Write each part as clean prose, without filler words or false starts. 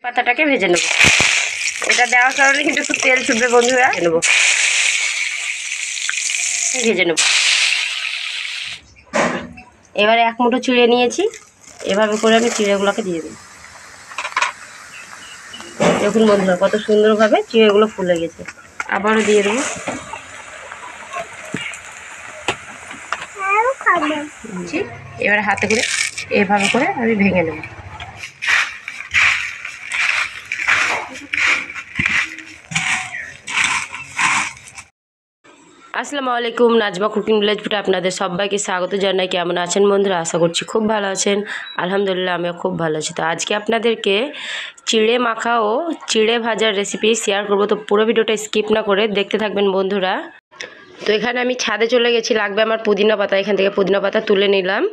পাতাটাকে ভেজে নেব। এটা দেওয়ার কারণে কিন্তু একটু তেল ছুটবে বন্ধুরা। ভেজে নেব। এবারে এক মুঠো চিড়ে নিয়েছি, এভাবে করে আমি চিড়েগুলোকে দিয়ে দেব। দেখুন বন্ধুরা কত সুন্দরভাবে চিড়েগুলো ফুলে গেছে। আবারও দিয়ে দেবো। এবার হাতে করে এভাবে করে আমি ভেঙে নেব। আসসালামু আলাইকুম, নাজমা কুকিং ভিলেজ ফুডে আপনাদের সবাইকে স্বাগত জানাই। কেমন আছেন বন্ধুরা? আশা করছি খুব ভালো আছেন। আলহামদুলিল্লাহ আমিও খুব ভালো আছি। তো আজকে আপনাদেরকে চিড়ে মাখা ও চিড়ে ভাজার রেসিপি শেয়ার করব। তো পুরো ভিডিওটা স্কিপ না করে দেখতে থাকবেন বন্ধুরা। তো এখানে আমি ছাদে চলে গেছি, লাগবে আমার পুদিনা পাতা। এখান থেকে পুদিনা পাতা তুলে নিলাম।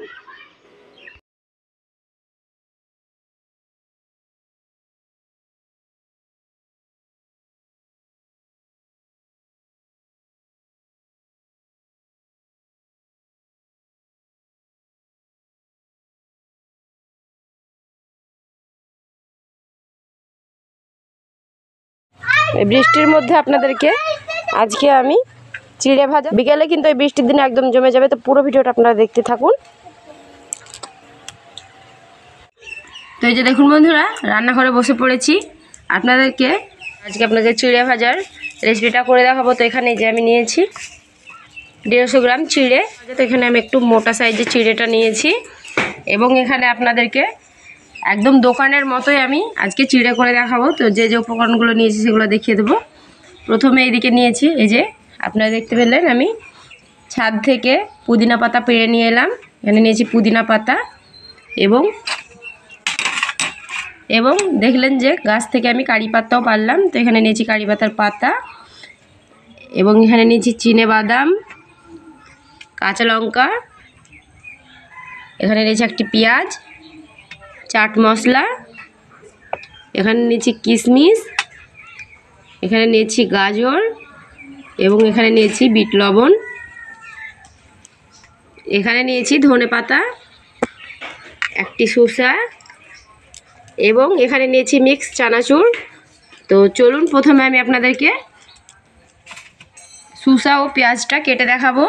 বৃষ্টির মধ্যে আপনাদেরকে আজকে আমি চিড়ে ভাজা, বিকেলে কিন্তু এই বৃষ্টির দিনে একদম জমে যাবে। তো পুরো ভিডিওটা আপনারা দেখতে থাকুন। তো এই যে দেখুন বন্ধুরা, রান্নাঘরে বসে পড়েছি। আপনাদেরকে আজকে আপনাদের চিড়ে ভাজার রেসিপিটা করে দেখাবো। তো এখানে যে আমি নিয়েছি 150 গ্রাম চিড়ে। তো এখানে আমি একটু মোটা সাইজের চিড়েটা নিয়েছি এবং এখানে আপনাদেরকে একদম দোকানের মতোই আমি আজকে চিড়ে করে দেখাবো। তো যে যে উপকরণগুলো নিয়েছি সেগুলো দেখিয়ে দেবো। প্রথমে এইদিকে নিয়েছি, এই যে আপনারা দেখতে পেলেন আমি ছাদ থেকে পুদিনা পাতা পেড়ে নিয়ে এলাম। এখানে নিয়েছি পুদিনা পাতা এবং দেখলেন যে গাছ থেকে আমি কারি পাতাও পারলাম। তো এখানে নিয়েছি কারি পাতার পাতা এবং এখানে নিয়েছি চিনে বাদাম, কাঁচা লঙ্কা, এখানে নিয়েছি একটি পেঁয়াজ, চাট মশলা, এখানে নিয়েছি কিশমিশ, এখানে নিয়েছি গাজর এবং এখানে নিয়েছি বিট লবণ, এখানে নিয়েছি ধনে পাতা, একটি শসা এবং এখানে নিয়েছি মিক্স চানাচুর। তো চলুন প্রথমে আমি আপনাদেরকে শসা ও পেঁয়াজটা কেটে দেখাবো।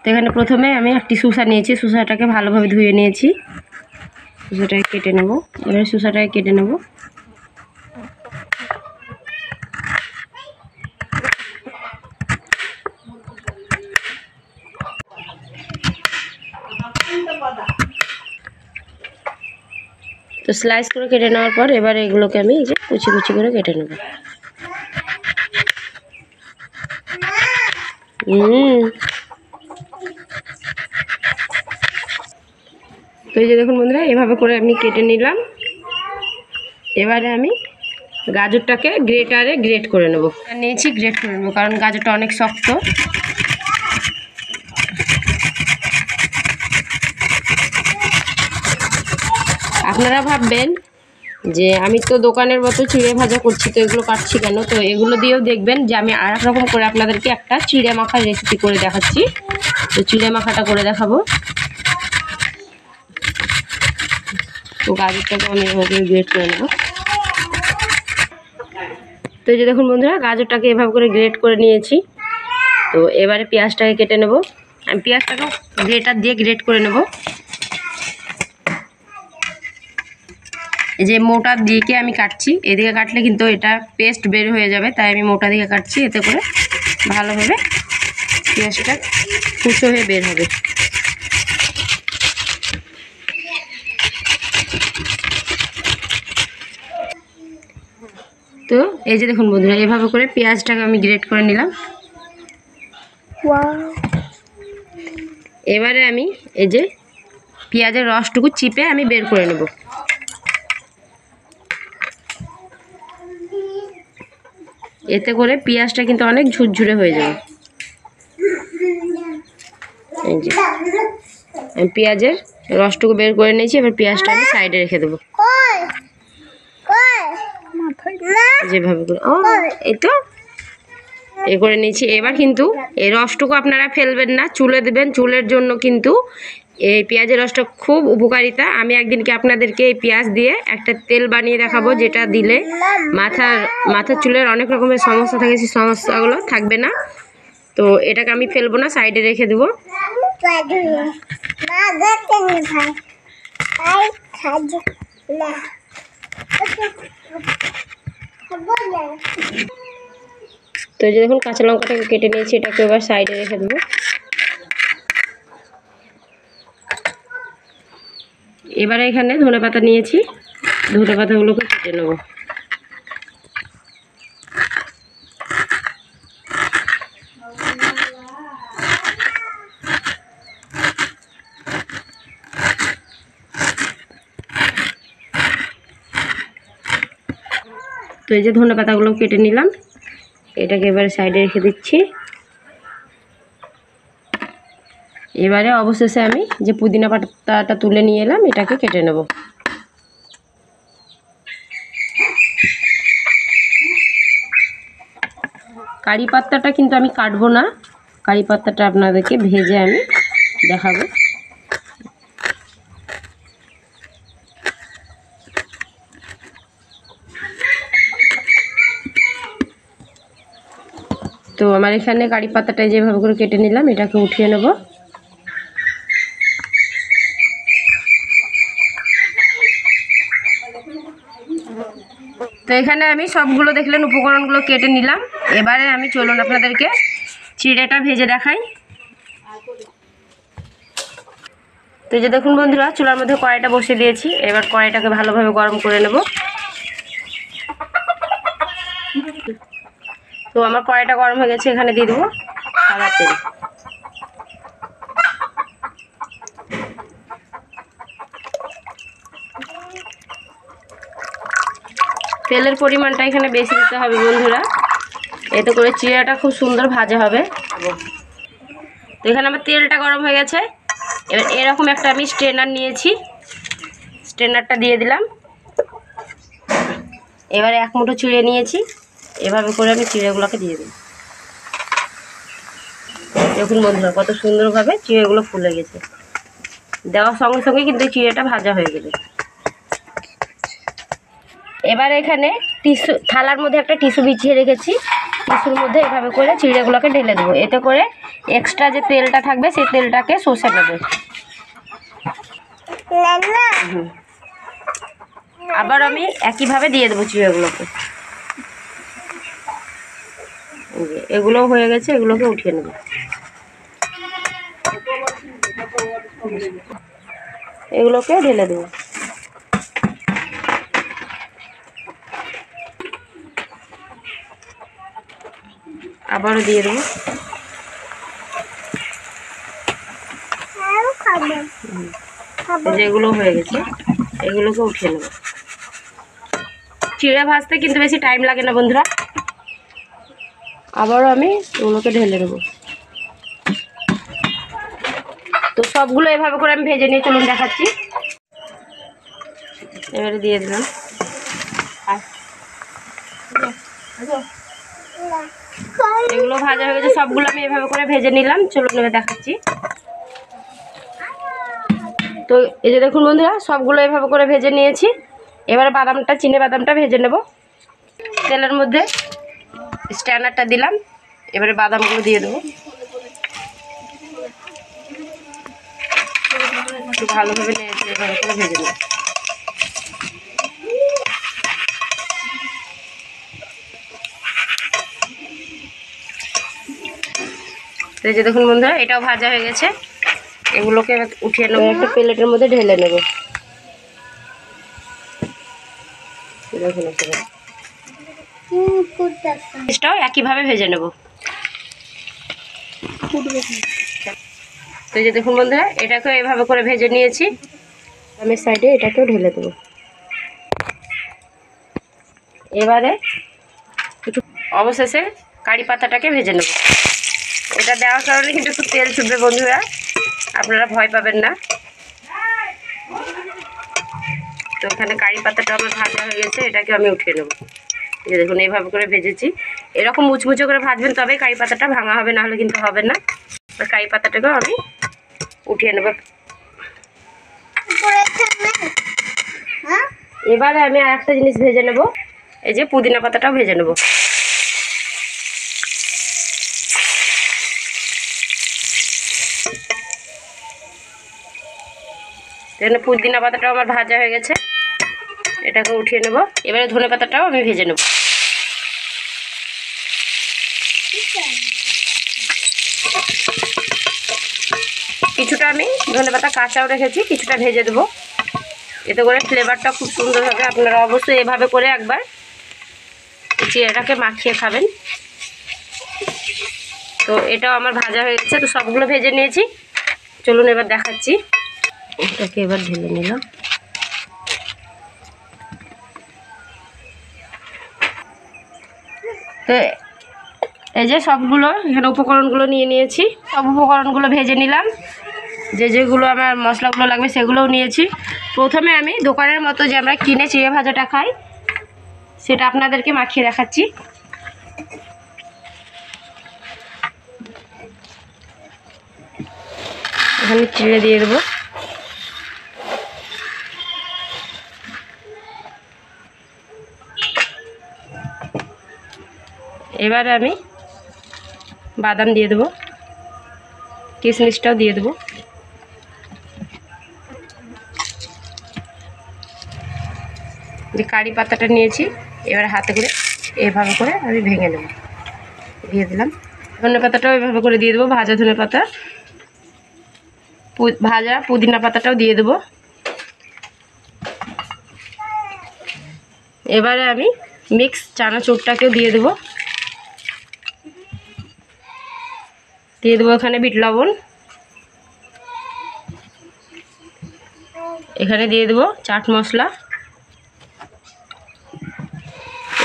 তো এখানে প্রথমে আমি একটি শসা নিয়েছি, শসাটাকে ভালোভাবে ধুয়ে নিয়েছি। শসাটাকে কেটে নেব। এবারে শসাটাকে কেটে নেব। তো স্লাইস করে কেটে নেওয়ার পর এবার এগুলোকে আমি এই যে কুচি কুচি করে কেটে নেব। তো এই যে দেখুন বন্ধুরা, এভাবে করে আমি কেটে নিলাম। এবারে আমি গাজরটাকে গ্রেটারে গ্রেট করে নেব। নিয়েছি গ্রেট করে নেব কারণ গাজরটা অনেক শক্ত। আপনারা ভাববেন যে আমি তো দোকানের মতো চিড়ে ভাজা করছি, তো এগুলো কাটছি কেন? তো এগুলো দিয়েও দেখবেন যে আমি আর এক রকম করে আপনাদেরকে একটা চিড়ে মাখার রেসিপি করে দেখাচ্ছি। তো চিড়ে মাখাটা করে দেখাবো। তো গাজরটাকে আমি এভাবে গ্রেট করে নেব। তো এই যে দেখুন বন্ধুরা, গাজরটাকে এভাবে করে গ্রেট করে নিয়েছি। তো এবারে পেঁয়াজটাকে কেটে নেব। আমি পেঁয়াজটাকেও গ্রেটার দিয়ে গ্রেট করে নেব। এই যে মোটা দিকে আমি কাটছি, এদিকে কাটলে কিন্তু এটা পেস্ট বের হয়ে যাবে, তাই আমি মোটা দিকে কাটছি। এতে করে ভালোভাবে পেঁয়াজটা কুচো হয়ে বের হবে। তো এই যে দেখুন বন্ধুরা, এভাবে করে পেঁয়াজটাকে আমি গ্রেট করে নিলাম। এবারে আমি এই যে পেঁয়াজের রসটুকু চিপে আমি বের করে নেব। এতে করে পেঁয়াজটা কিন্তু অনেক ঝুরঝুরে হয়ে যাবে। এই যে আমি পেঁয়াজের রসটুকু বের করে নিয়েছি। এবার পেঁয়াজটা আমি সাইডে রেখে দেবো। যেভাবে করে এই তো এ করে নিয়েছি। এবার কিন্তু এই রসটুকু আপনারা ফেলবেন না, চুলে দেবেন। চুলের জন্য কিন্তু এই পেঁয়াজের রসটা খুব উপকারিতা। আমি একদিনকে আপনাদেরকে এই পেঁয়াজ দিয়ে একটা তেল বানিয়ে দেখাবো, যেটা দিলে মাথার চুলের অনেক রকমের সমস্যা থাকে, সেই সমস্যাগুলো থাকবে না। তো এটাকে আমি ফেলবো না, সাইডে রেখে দেবো। তো যে দেখুন কাঁচা লঙ্কাটাকে কেটে নিয়েছি, এটাকে এবার সাইডে রেখে দেবো। এবারে এখানে ধনেপাতা নিয়েছি, ধনেপাতাগুলোকে কেটে নেব। তো এই যে ধনেপাতাগুলো কেটে নিলাম, এটাকে এবারে সাইডে রেখে দিচ্ছি। এবারে অবশেষে আমি যে পুদিনা পাতাটা তুলে নিয়ে এলাম, এটাকে কেটে নেব। কারি পাতাটা কিন্তু আমি কাটবো না, কারি পাতাটা আপনাদেরকে ভেজে আমি দেখাবো। তো আমার এখানে কারি পাতাটা যেভাবে করে কেটে নিলাম, এটাকে উঠিয়ে নেব। তো এখানে আমি সবগুলো দেখলেন উপকরণগুলো কেটে নিলাম। এবারে আমি চলুন আপনাদেরকে চিড়েটা ভেজে দেখাই। তো যে দেখুন বন্ধুরা, চুলার মধ্যে কড়াইটা বসিয়ে দিয়েছি। এবার কড়াইটাকে ভালোভাবে গরম করে নেব। তো আমার কড়াইটা গরম হয়ে গেছে, এখানে দিয়ে দেবো সাদা তেল। তেলের পরিমাণটা এখানে বেশি দিতে হবে বন্ধুরা, এতে করে চিড়াটা খুব সুন্দর ভাজা হবে। তো এখানে আমার তেলটা গরম হয়ে গেছে। এবার এরকম একটা আমি স্ট্রেনার নিয়েছি, স্ট্রেনারটা দিয়ে দিলাম। এবারে এক মুঠো চিড়ে নিয়েছি, এভাবে করে আমি চিড়েগুলোকে দিয়ে দিই। দেখুন বন্ধুরা কত সুন্দরভাবে চিড়েগুলো ফুলে গেছে। দেওয়ার সঙ্গে সঙ্গে কিন্তু চিড়েটা ভাজা হয়ে গেছে। এবার এখানে থালার মধ্যে একটা টিস্যু বিছিয়ে রেখেছি, টিস্যুর মধ্যে এভাবে করে চিড়েগুলোকে ঢেলে দেবো। এতে করে এক্সট্রা যে তেলটা থাকবে সেই তেলটাকে শুষে নেবে। আবার আমি একইভাবে দিয়ে দেবো চিড়েগুলোকে। এগুলো হয়ে গেছে, এগুলোকে উঠিয়ে নেব। এগুলোকে ঢেলে দেবো। আবারও দিয়ে দেবো। যেগুলো হয়ে গেছে এগুলোকে উঠিয়ে নেব। চিড়ে ভাজতে কিন্তু বেশি টাইম লাগে না বন্ধুরা। আবারও আমি এগুলোকে ঢেলে দেবো। তো সবগুলো এভাবে করে আমি ভেজে নিয়ে চলুন দেখাচ্ছি। এবারে দিয়ে দিলাম। এগুলো ভাজা হয়ে গেছে, সবগুলো আমি এভাবে করে ভেজে নিলাম। চলুন এবার দেখাচ্ছি। তো এই যে দেখুন বন্ধুরা, সবগুলো এভাবে করে ভেজে নিয়েছি। এবারে চিনে বাদামটা ভেজে নেব। তেলের মধ্যে স্ট্যান্ডারটা দিলাম, এবারে বাদামগুলো দিয়ে দেবো। একটু ভালোভাবে নেড়ে এভাবে করে ভেজে নেব। এই যে দেখুন বন্ধুরা, এটাও ভাজা হয়ে গেছে। এগুলোকে উঠিয়ে নেবো, একটা প্লেটের মধ্যে ঢেলে নেব। দেখুন এটাও একইভাবে ভেজে নেব। তো এই যে দেখুন বন্ধুরা, এটাকেও এভাবে করে ভেজে নিয়েছি। আমি সাইডে এটাকেও ঢেলে দেবো। এবারে একটু অবশেষে কারি পাতাটাকে ভেজে নেব। এটা দেওয়ার কারণে কিন্তু একটু তেল ছুটবে বন্ধুরা, আপনারা ভয় পাবেন না। তো এখানে কারি পাতাটা আমার ভাজা হয়ে গেছে, এটাকে আমি উঠিয়ে নেব। এই দেখুন এইভাবে করে ভেজেছি। এরকম মুচমুচে করে ভাজবেন, তবে কারি পাতাটা ভাঙা হবে, না হলে কিন্তু হবে না। আর কারি পাতাটাকেও আমি উঠিয়ে নেব। এবারে আমি আর একটা জিনিস ভেজে নেব, এই যে পুদিনা পাতাটাও ভেজে নেব। এখানে পুদিনা পাতাটাও আমার ভাজা হয়ে গেছে, এটাকে উঠিয়ে নেব। এবারে ধনে পাতাটাও আমি ভেজে নেব। কিছুটা আমি ধনে পাতা কাঁচাও রেখেছি, কিছুটা ভেজে দেবো, এতে করে ফ্লেভারটা খুব সুন্দর হবে। আপনারা অবশ্যই এভাবে করে একবার চিড়েটাকে মাখিয়ে খাবেন। তো এটাও আমার ভাজা হয়ে গেছে, তো সবগুলো ভেজে নিয়েছি। চলুন এবার দেখাচ্ছি। এটাকে এবার ঢেলে নিলাম। তো এই যে সবগুলো এখানে উপকরণগুলো নিয়ে নিয়েছি, সব উপকরণগুলো ভেজে নিলাম। যেগুলো আমার মশলাগুলো লাগবে সেগুলোও নিয়েছি। প্রথমে আমি দোকানের মতো যে আমরা কিনে চিড়ে ভাজাটা খাই সেটা আপনাদেরকে মাখিয়ে দেখাচ্ছি। এখানে চিড়ে দিয়ে দেবো। এবারে আমি বাদাম দিয়ে দেবো, কিশমিশটাও দিয়ে দেবো। যে কারি পাতাটা নিয়েছি, এবার হাতে করে এইভাবে করে আমি ভেঙে নেব, দিয়ে দিলাম। ধনে পাতাটাও এইভাবে করে দিয়ে দেবো, ভাজা ধনে পাতা, ভাজা পুদিনা পাতাটাও দিয়ে দেবো। এবারে আমি মিক্স চানাচুরটাকেও দিয়ে দেবো। দিয়ে দেবো এখানে বিট লবণ, এখানে দিয়ে দেবো চাট মশলা।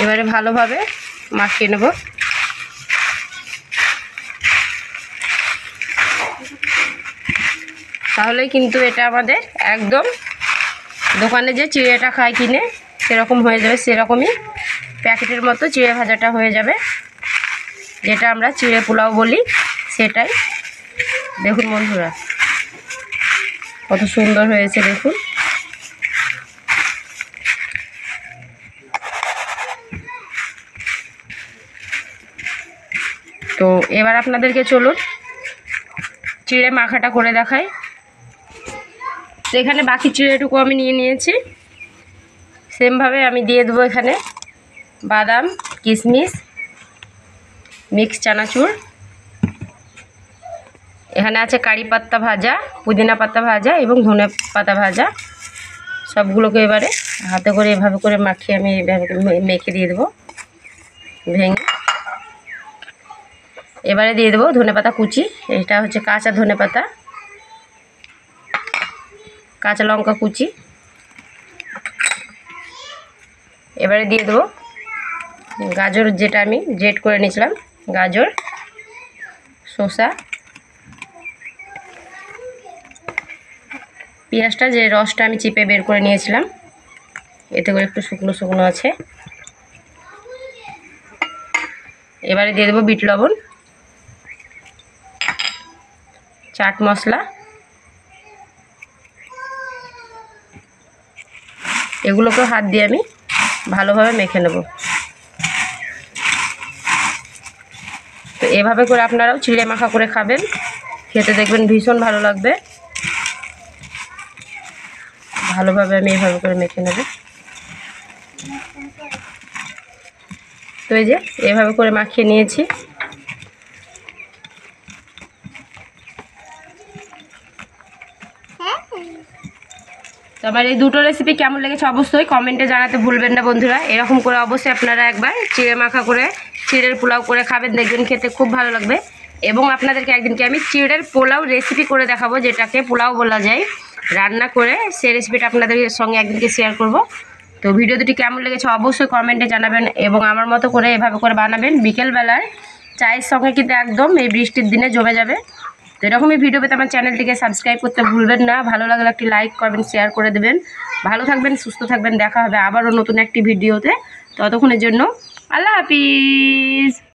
এবারে ভালোভাবে মাখিয়ে নেব। তাহলেই কিন্তু এটা আমাদের একদম দোকানে যে চিড়েটা খায় কিনে সেরকম হয়ে যাবে, সেরকমই প্যাকেটের মতো চিড়ে ভাজাটা হয়ে যাবে, যেটা আমরা চিড়ে পোলাও বলি সেটাই। দেখুন বন্ধুরা কত সুন্দর হয়েছে, দেখুন। তো এবার আপনাদেরকে চলুন চিড়ে মাখাটা করে দেখাই। তো এখানে বাকি চিড়েটুকু আমি নিয়ে নিয়েছি, সেমভাবে আমি দিয়ে দেবো এখানে বাদাম, কিশমিশ, মিক্স চানাচুর, এখানে আছে কারি পাতা ভাজা, পুদিনা পাতা ভাজা এবং ধনে পাতা ভাজা। সবগুলোকে এবারে হাতে করে এভাবে করে মাখিয়ে আমি এভাবে মেখে দিয়ে দেবো ভেঙে। এবারে দিয়ে দেবো ধনে পাতা কুচি, এটা হচ্ছে কাঁচা ধনে পাতা, কাঁচা লঙ্কা কুচি। এবারে দিয়ে দেবো গাজর, যেটা আমি গ্রেট করে নিয়েছিলাম, গাজর, শসা, পেঁয়াজটা যে রসটা আমি চিপে বের করে নিয়েছিলাম, এতে করে একটু শুকনো শুকনো আছে। এবারে দিয়ে দেবো বিট লবণ, চাট মশলা, এগুলোকেও হাত দিয়ে আমি ভালোভাবে মেখে নেব। তো এভাবে করে আপনারাও চিড়ে মাখা করে খাবেন, খেতে দেখবেন ভীষণ ভালো লাগবে। ভালোভাবে আমি এভাবে করে মেখে নেব। তো এই যে এভাবে করে মাখিয়ে নিয়েছি। তো আমার এই দুটো রেসিপি কেমন লেগেছে অবশ্যই কমেন্টে জানাতে ভুলবেন না বন্ধুরা। এরকম করে অবশ্যই আপনারা একবার চিড়ে মাখা করে চিড়ের পোলাও করে খাবেন, দেখবেন খেতে খুব ভালো লাগবে। এবং আপনাদেরকে একদিনকে আমি চিড়ের পোলাও রেসিপি করে দেখাবো, যেটাকে পোলাও বলা যায়, রান্না করে সেই রেসিপিটা আপনাদের সঙ্গে একদিনকে শেয়ার করব। তো ভিডিও দুটি কেমন লেগেছে অবশ্যই কমেন্টে জানাবেন এবং আমার মতো করে এভাবে করে বানাবেন। বিকেলবেলার চায়ের সঙ্গে কিন্তু একদম এই বৃষ্টির দিনে জমে যাবে। তো এরকমই ভিডিও পেতে আমার চ্যানেলটিকে সাবস্ক্রাইব করতে ভুলবেন না। ভালো লাগলে একটি লাইক করবেন, শেয়ার করে দেবেন। ভালো থাকবেন, সুস্থ থাকবেন। দেখা হবে আবারও নতুন একটি ভিডিওতে। ততক্ষণের জন্য আল্লাহ হাফিজ।